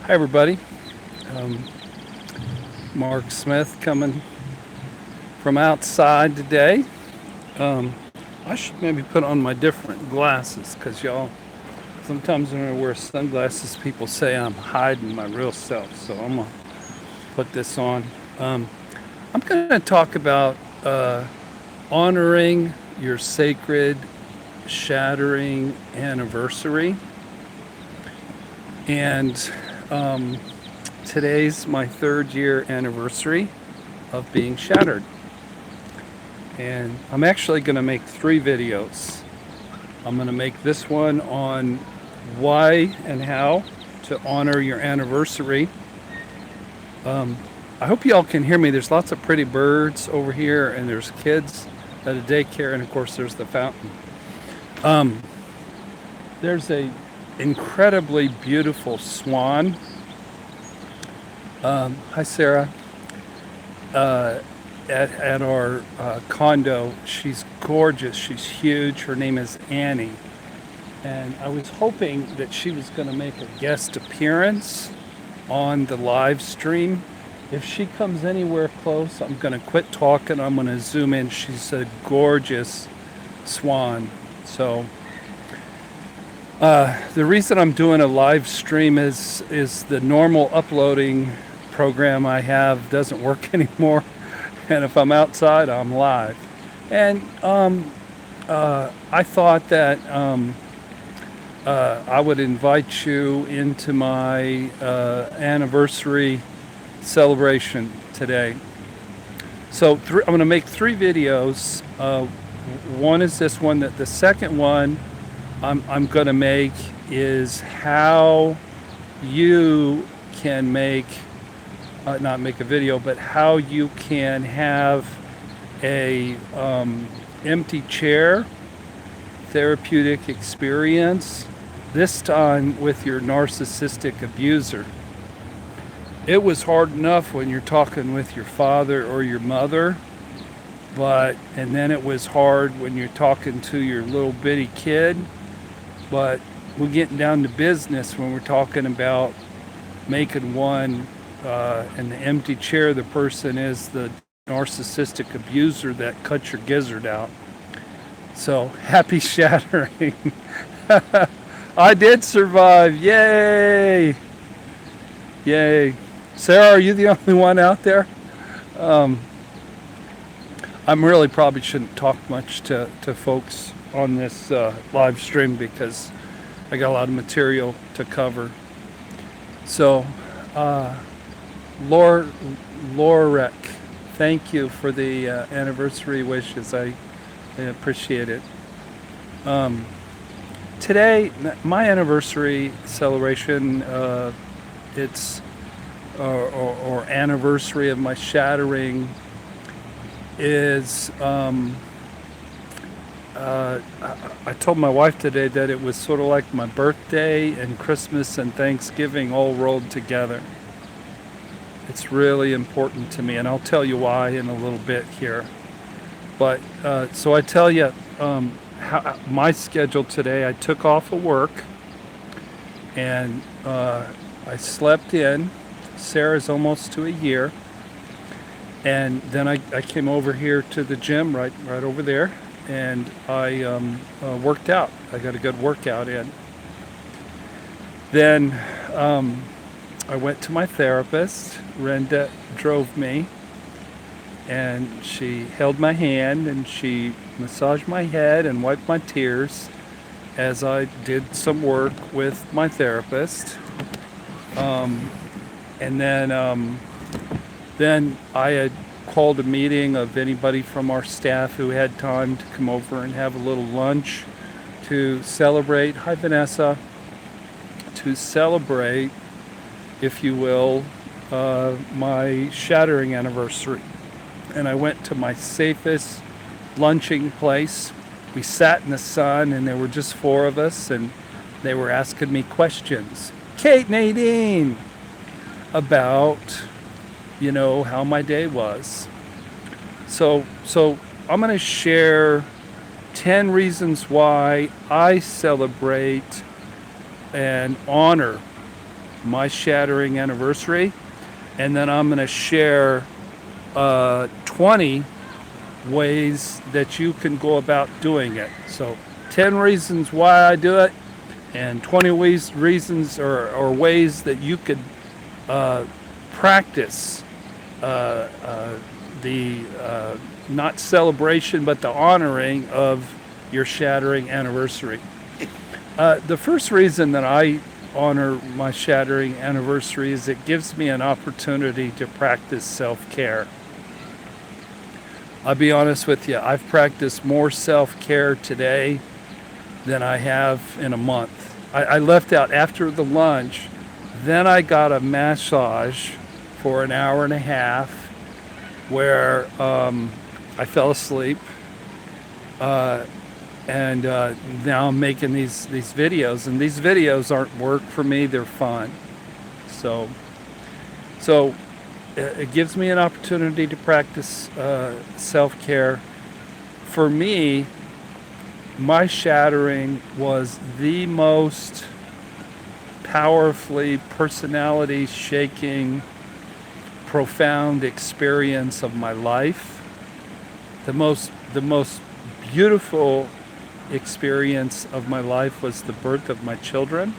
Hi, everybody. Um, Mark Smith coming from outside today. Um, I should maybe put on my different glasses because y'all, sometimes when I wear sunglasses, people say I'm hiding my real self. So I'm going to put this on. Um, I'm going to talk about honoring your sacred, shattering anniversary. And um, today's my 3rd year anniversary of being shattered. And I'm actually going to make 3 videos. I'm going to make this one on why and how to honor your anniversary. Um, I hope y'all can hear me. There's lots of pretty birds over here, and there's kids at a daycare, and of course, there's the fountain. Um, there's a incredibly beautiful swan. Hi, Sarah. Uh, at our condo. She's gorgeous. She's huge. Her name is Annie. And I was hoping that she was going to make a guest appearance on the live stream. If she comes anywhere close, I'm going to quit talking. I'm going to zoom in. She's a gorgeous swan. So the reason I'm doing a live stream is the normal uploading program I have doesn't work anymore. And if I'm outside, I'm live. And I thought that I would invite you into my anniversary celebration today. So I'm going to make 3 videos. One is this one. That the second one I'm going to make is how you can make not make a video, but how you can have a empty chair therapeutic experience, this time with your narcissistic abuser. It was hard enough when you're talking with your father or your mother, and then it was hard when you're talking to your little bitty kid, but we're getting down to business when we're talking about making one in the empty chair, the person is the narcissistic abuser that cut your gizzard out. So happy shattering. I did survive. Yay. Yay. Sarah, are you the only one out there? Um, I'm really probably shouldn't talk much to folks on this live stream because I got a lot of material to cover. So, Lorek, thank you for the anniversary wishes. I appreciate it. Today, my anniversary celebration, it's or anniversary of my shattering is. I told my wife today that it was sort of like my birthday and Christmas and Thanksgiving all rolled together. It's really important to me, and I'll tell you why in a little bit here. But so I tell you my schedule today. I took off of work, and I slept in. Sarah's almost to a year, and then I came over here to the gym right over there, and I worked out. I got a good workout in. Then I went to my therapist. Renda drove me, and she held my hand and she massaged my head and wiped my tears as I did some work with my therapist. And then I had called a meeting of anybody from our staff who had time to come over and have a little lunch to celebrate. Hi, Vanessa. To celebrate, if you will, my shattering anniversary. And I went to my safest lunching place. We sat in the sun, and there were just 4 of us, and they were asking me questions. Kate, Nadine, about, how my day was. So I'm going to share 10 reasons why I celebrate and honor my shattering anniversary, and then I'm going to share 20 ways that you can go about doing it. So 10 reasons why I do it, and 20 reasons or ways that you could practice the not celebration but the honoring of your shattering anniversary. The first reason that I honor my shattering anniversary is it gives me an opportunity to practice self-care. I'll be honest with you, I've practiced more self-care today than I have in a month. I left out after the lunch, then I got a massage for an hour and a half where I fell asleep. And now I'm making these videos, and these videos aren't work for me, they're fun. So it gives me an opportunity to practice self-care. For me, my shattering was the most powerfully personality-shaking, profound experience of my life. The most beautiful experience of my life was the birth of my children,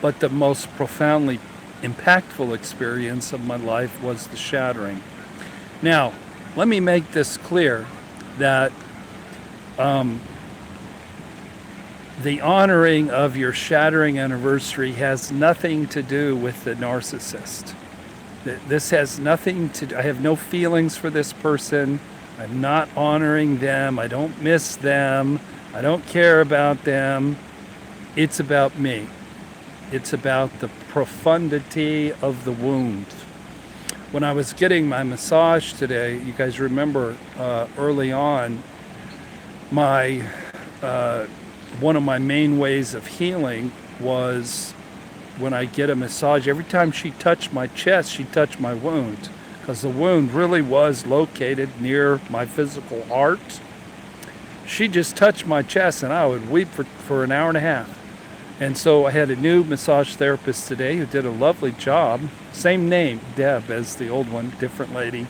but the most profoundly impactful experience of my life was the shattering. Now, let me make this clear that the honoring of your shattering anniversary has nothing to do with the narcissist. This has nothing to do, I have no feelings for this person. I'm not honoring them. I don't miss them. I don't care about them. It's about me. It's about the profundity of the wound. When I was getting my massage today, you guys remember early on, one of my main ways of healing was when I get a massage. Every time she touched my chest, she touched my wound, because the wound really was located near my physical heart. She just touched my chest and I would weep for an hour and a half. And so I had a new massage therapist today who did a lovely job. Same name, Deb, as the old one, different lady.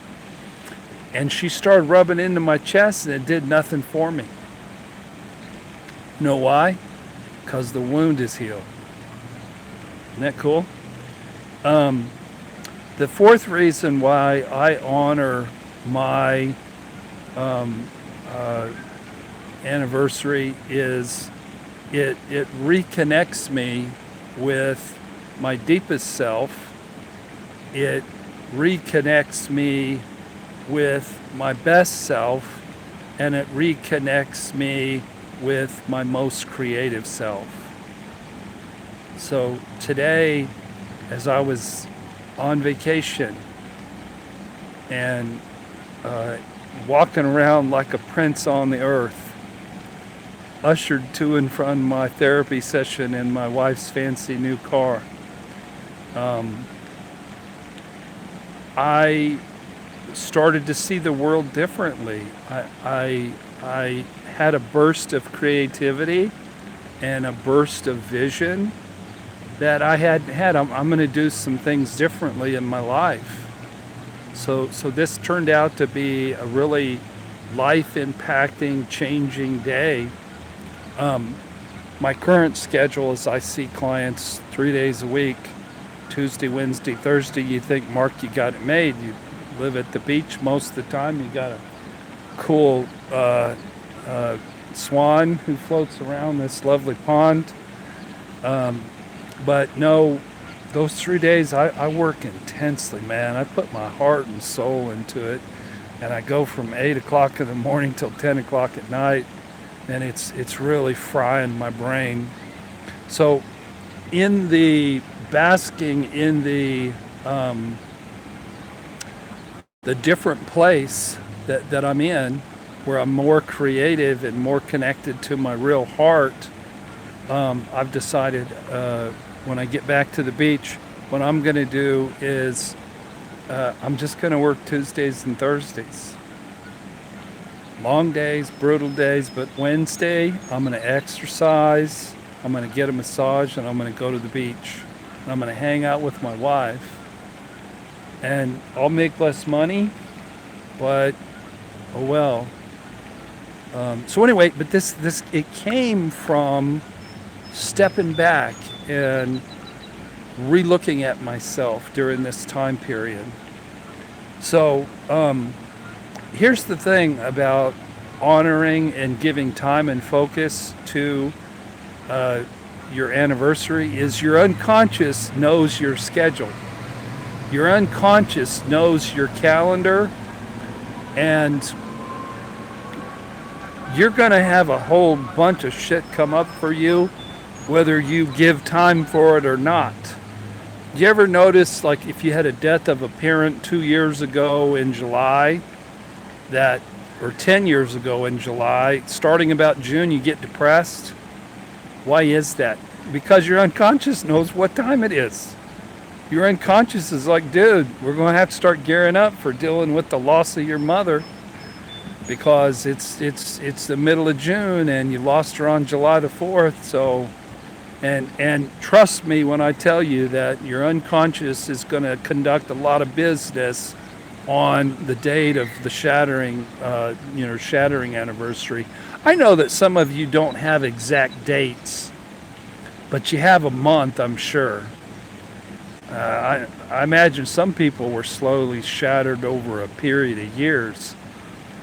And she started rubbing into my chest and it did nothing for me. You know why? Because the wound is healed. Isn't that cool? The fourth reason why I honor my anniversary is it reconnects me with my deepest self. It reconnects me with my best self, and it reconnects me with my most creative self. So today, as I was on vacation and walking around like a prince on the earth, ushered to and from my therapy session in my wife's fancy new car, I started to see the world differently. I had a burst of creativity and a burst of vision that I hadn't had. I'm going to do some things differently in my life. So this turned out to be a really life-impacting, changing day. My current schedule is I see clients 3 days a week, Tuesday, Wednesday, Thursday. You think, Mark, you got it made. You live at the beach most of the time. You got a cool swan who floats around this lovely pond. But no, those 3 days I work intensely, man. I put my heart and soul into it, and I go from 8 o'clock in the morning till 10 o'clock at night, and it's really frying my brain. So in the basking in the different place that I'm in, where I'm more creative and more connected to my real heart, I've decided when I get back to the beach, what I'm going to do is I'm just going to work Tuesdays and Thursdays. Long days, brutal days, but Wednesday I'm going to exercise. I'm going to get a massage, and I'm going to go to the beach. And I'm going to hang out with my wife. And I'll make less money, but oh well. So anyway, but this it came from stepping back and re-looking at myself during this time period. So here's the thing about honoring and giving time and focus to your anniversary is your unconscious knows your schedule. Your unconscious knows your calendar, and you're going to have a whole bunch of shit come up for you, whether you give time for it or not. You ever notice, like, if you had a death of a parent 2 years ago in July, or 10 years ago in July, starting about June, you get depressed? Why is that? Because your unconscious knows what time it is. Your unconscious is like, dude, we're going to have to start gearing up for dealing with the loss of your mother, because it's the middle of June and you lost her on July the 4th. So, and trust me when I tell you that your unconscious is going to conduct a lot of business on the date of the Shattering anniversary. I know that some of you don't have exact dates, but you have a month, I'm sure. I imagine some people were slowly shattered over a period of years.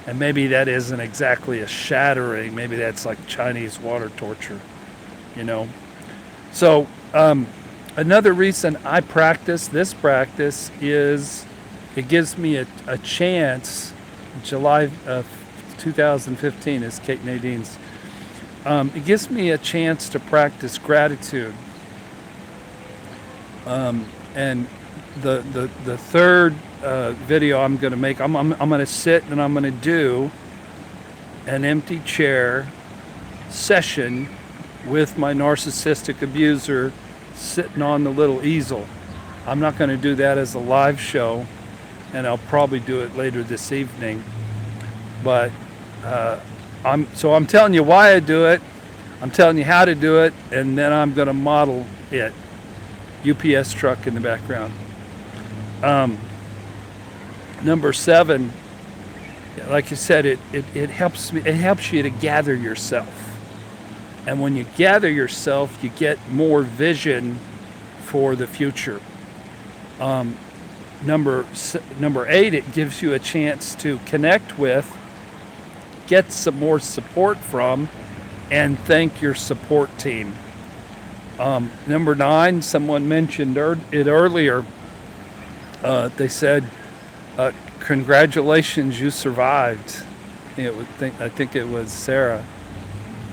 And maybe that isn't exactly a shattering. Maybe that's like Chinese water torture, you know. So another reason I practice this practice is it gives me a chance. July 2015 is Kate Nadine's. It gives me a chance to practice gratitude. And the third video I'm going to make, I'm going to sit and I'm going to do an empty chair session with my narcissistic abuser sitting on the little easel. I'm not going to do that as a live show, and I'll probably do it later this evening. But I'm telling you why I do it. I'm telling you how to do it, and then I'm going to model it. UPS truck in the background. Number 7, like you said, it helps me. It helps you to gather yourself, and when you gather yourself, you get more vision for the future. Number 8, it gives you a chance to connect with, get some more support from, and thank your support team. Number 9, someone mentioned it earlier. They said, congratulations, you survived. I think it was Sarah.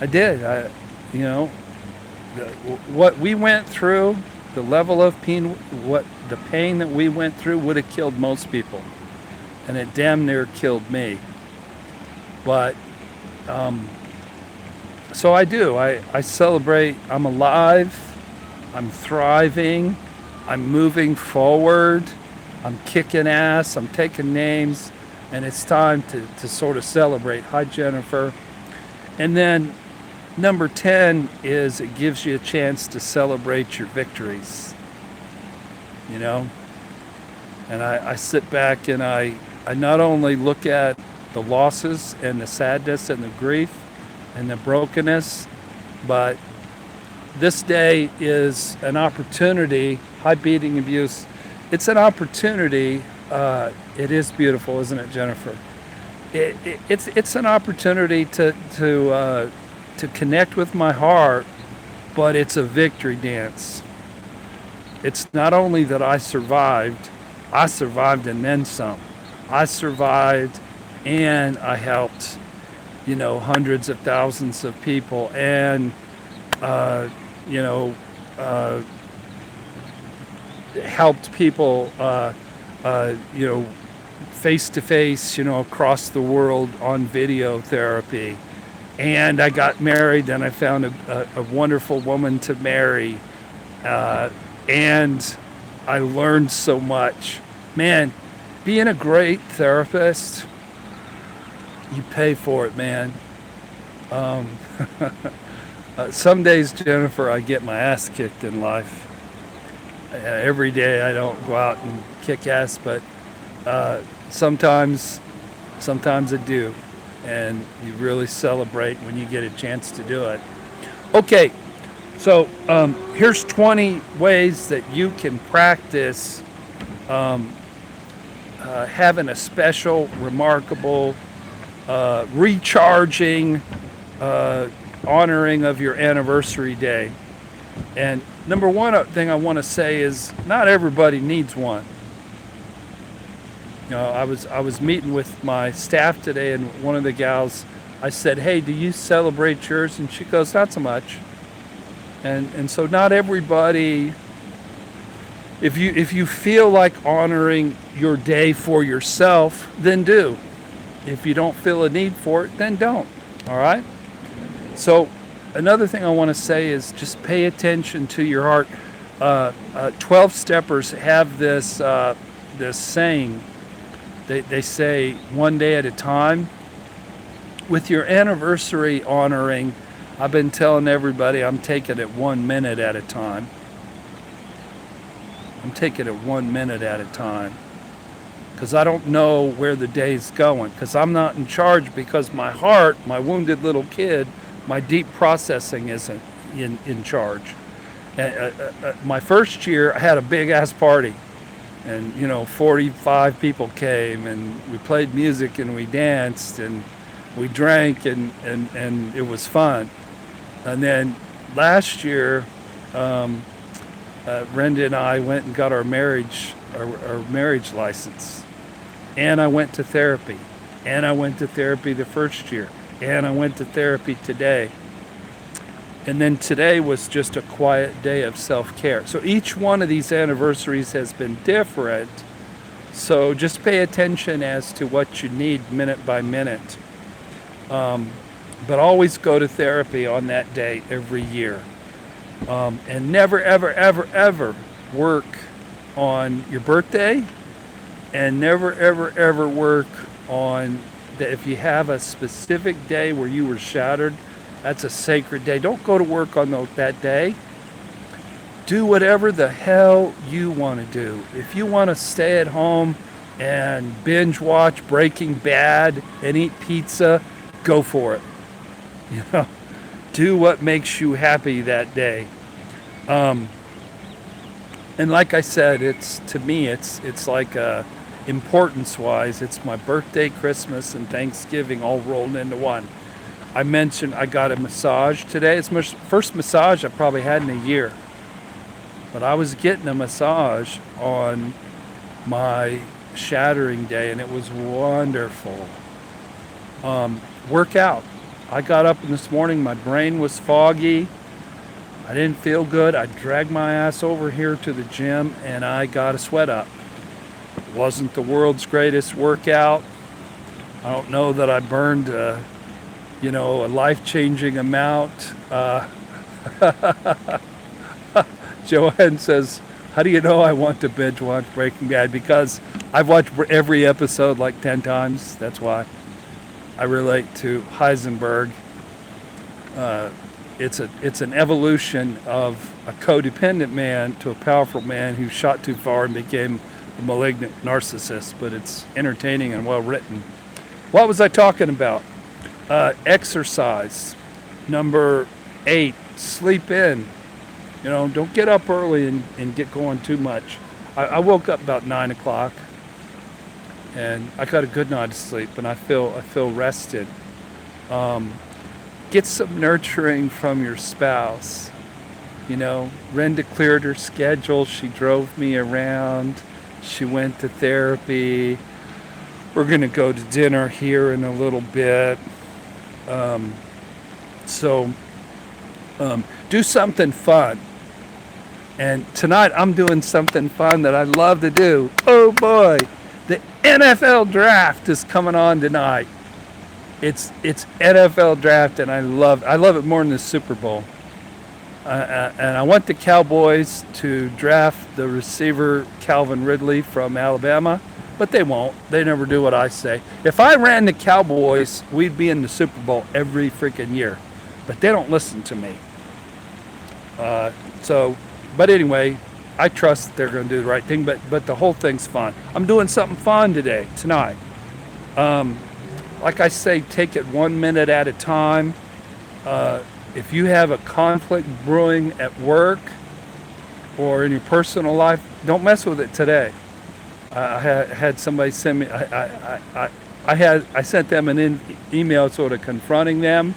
I did. What we went through, the level of pain, the pain that we went through would have killed most people. And it damn near killed me. But, so I do. I celebrate. I'm alive. I'm thriving. I'm moving forward. I'm kicking ass. I'm taking names. And it's time to sort of celebrate. Hi, Jennifer. And then number 10 is it gives you a chance to celebrate your victories. You know? And I sit back and I not only look at the losses and the sadness and the grief and the brokenness, but this day is an opportunity. High beating abuse. It's an opportunity. It is beautiful, isn't it, Jennifer? It's an opportunity to connect with my heart, but it's a victory dance. It's not only that I survived and then some. I survived and I helped, hundreds of thousands of people, and helped people, face to face, across the world on video therapy. And I got married, and I found a wonderful woman to marry. And I learned so much. Man, being a great therapist, you pay for it, man. Some days, Jennifer, I get my ass kicked in life. Every day I don't go out and kick ass, but uh, sometimes, sometimes I do. And you really celebrate when you get a chance to do it. Okay, so here's 20 ways that you can practice having a special, remarkable, recharging, honoring of your anniversary day. And number one thing I want to say is not everybody needs one. You know, I was meeting with my staff today, and one of the gals, I said, "Hey, do you celebrate yours?" And she goes, "Not so much." And so not everybody. If you feel like honoring your day for yourself, then do. If you don't feel a need for it, then don't. All right. So another thing I want to say is just pay attention to your heart. 12 steppers have this saying. They say one day at a time. With your anniversary honoring, I've been telling everybody I'm taking it 1 minute at a time. I'm taking it 1 minute at a time. Because I don't know where the day's going. Because I'm not in charge, because my heart, my wounded little kid, my deep processing isn't in charge. My first year, I had a big ass party. And, 45 people came, and we played music, and we danced, and we drank, and it was fun. And then last year, Brenda and I went and got our marriage license. And I went to therapy. And I went to therapy the first year. And I went to therapy today. And then today was just a quiet day of self-care. So each one of these anniversaries has been different. So just pay attention as to what you need minute by minute. But always go to therapy on that day every year. And never, ever, ever, ever work on your birthday. And never, ever, ever work on if you have a specific day where you were shattered. That's a sacred day. Don't go to work on that day. Do whatever the hell you want to do. If you want to stay at home and binge watch Breaking Bad and eat pizza, go for it. Do what makes you happy that day. And like I said, to me, it's like importance-wise, it's my birthday, Christmas, and Thanksgiving all rolled into one. I mentioned I got a massage today. It's my first massage I probably had in a year. But I was getting a massage on my Shattering day, and it was wonderful. Work out. I got up this morning, my brain was foggy. I didn't feel good. I dragged my ass over here to the gym, and I got a sweat up. It wasn't the world's greatest workout. I don't know that I burned a life-changing amount. Joanne says, "How do you know I want to binge watch Breaking Bad?" Because I've watched every episode like 10 times. That's why I relate to Heisenberg. It's an evolution of a codependent man to a powerful man who shot too far and became a malignant narcissist. But it's entertaining and well written. What was I talking about? Exercise. Number 8, sleep in. Don't get up early and get going too much. I woke up about 9 o'clock, and I got a good night's sleep, and I feel rested. Get some nurturing from your spouse. Brenda cleared her schedule. She drove me around. She went to therapy. We're going to go to dinner here in a little bit. Do something fun. And tonight I'm doing something fun that I love to do. Oh boy, the NFL draft is coming on tonight. It's NFL draft, and I love it more than the Super Bowl. And I want the Cowboys to draft the receiver Calvin Ridley from Alabama, but they won't. They never do what I say. If I ran the Cowboys, we'd be in the Super Bowl every freaking year. But they don't listen to me. So, but anyway, I trust that they're going to do the right thing. But the whole thing's fun. I'm doing something fun tonight. Like I say, take it 1 minute at a time. If you have a conflict brewing at work or in your personal life, don't mess with it today. I had somebody send me. I sent them an email sort of confronting them.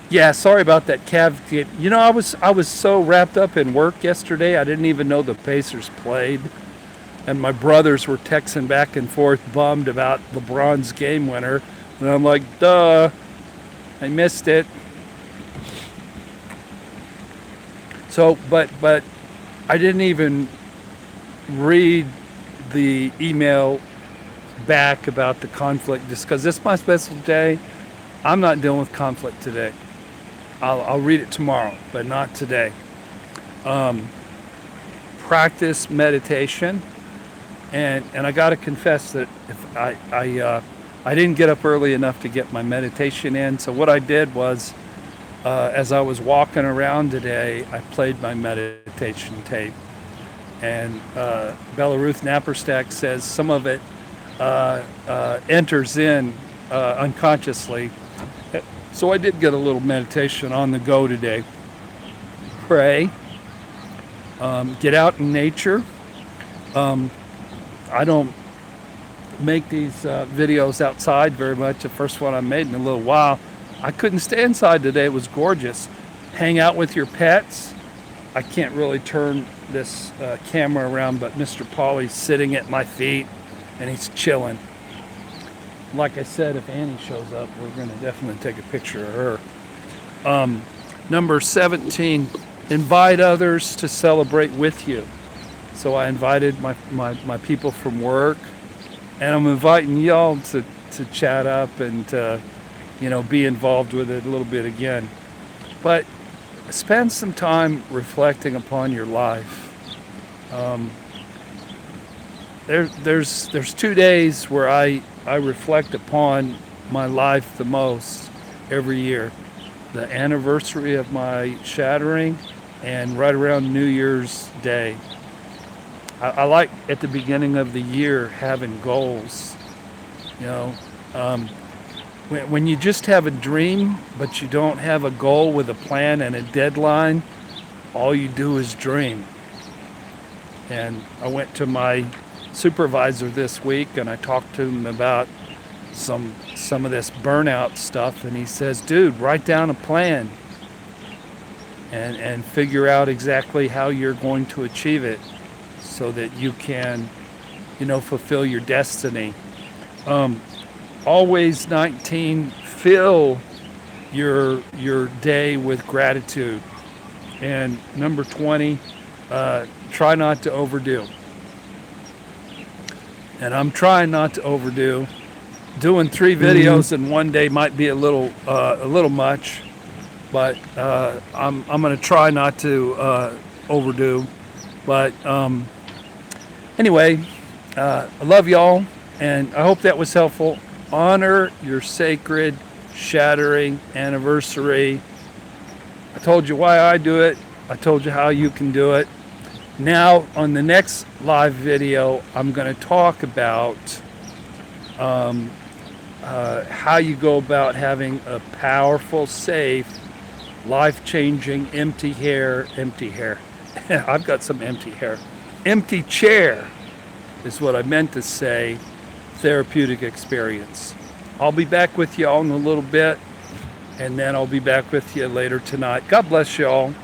Yeah, sorry about that caveat. You know, I was so wrapped up in work yesterday, I didn't even know the Pacers played, and my brothers were texting back and forth, bummed about LeBron's game winner, and I'm like, duh, I missed it. So, but I didn't even read the email back about the conflict just because this is my special day. I'm not dealing with conflict today. I'll read it tomorrow, but not today. Practice meditation, and I got to confess that if I didn't get up early enough to get my meditation in. So what I did was, as I was walking around today, I played my meditation tape, and Bella Ruth Napperstack says some of it enters in unconsciously. So I did get a little meditation on the go today. Pray. Get out in nature. I don't make these videos outside very much. The first one I made in a little while. I couldn't stay inside today. It was gorgeous. Hang out with your pets. I can't really turn this camera around, but Mr. Polly's sitting at my feet and he's chilling. Like I said, if Annie shows up, we're going to definitely take a picture of her. Number 17, invite others to celebrate with you. So I invited my people from work, and I'm inviting y'all to chat up and to, be involved with it a little bit again. But spend some time reflecting upon your life. There's 2 days where I reflect upon my life the most every year. The anniversary of my shattering and right around New Year's Day. I like at the beginning of the year having goals. When you just have a dream, but you don't have a goal with a plan and a deadline, all you do is dream. And I went to my supervisor this week and I talked to him about some of this burnout stuff, and he says, dude, write down a plan and figure out exactly how you're going to achieve it so that you can fulfill your destiny. Always 19, fill your day with gratitude. And number 20, try not to overdo. And I'm trying not to overdo. Doing 3 videos in one day might be a little much, but I'm going to try not to overdo. But anyway, I love y'all, and I hope that was helpful. Honor your sacred shattering anniversary. I told you why I do it. I told you how you can do it. Now, on the next live video, I'm going to talk about how you go about having a powerful, safe, life-changing, empty hair. I've got some empty hair. Empty chair is what I meant to say, therapeutic experience. I'll be back with y'all in a little bit, and then I'll be back with you later tonight. God bless y'all.